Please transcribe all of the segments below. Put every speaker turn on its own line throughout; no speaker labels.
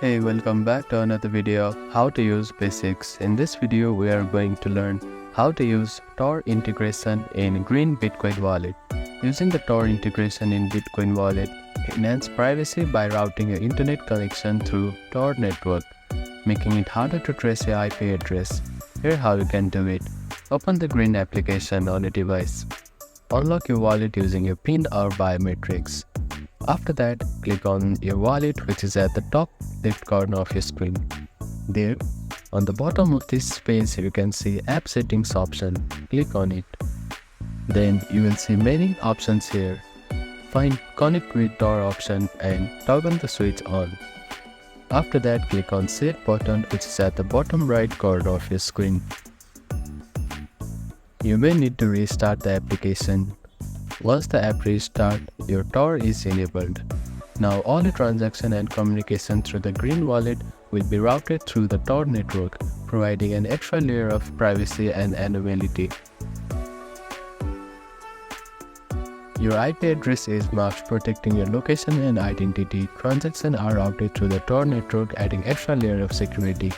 Hey, welcome back to another video of how to use basics. In this video, we are going to learn how to use Tor integration in Green Bitcoin Wallet. Using the Tor integration in Bitcoin Wallet enhance privacy by routing your internet connection through Tor network, making it harder to trace your IP address. Here how you can do it. Open the Green application on a device. Unlock your wallet using your PIN or biometrics. After that, click on your wallet, which is at the top left corner of your screen. There, on the bottom of this page, you can see App Settings option. Click on it. Then you will see many options here. Find Connect with Tor option and toggle the switch on. After that, click on Save button, which is at the bottom right corner of your screen. You may need to restart the application. Once the app restarts, your Tor is enabled. Now all the transaction and communication through the Green wallet will be routed through the Tor network, providing an extra layer of privacy and anonymity. Your IP address is marked, protecting your location and identity. Transactions are routed through the Tor network, adding extra layer of security.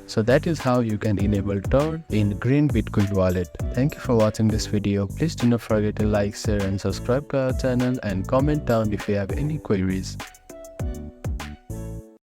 So that is how you can enable Tor in Green Bitcoin Wallet. Thank you for watching this video. Please do not forget to like, share and subscribe to our channel and comment down if you have any queries.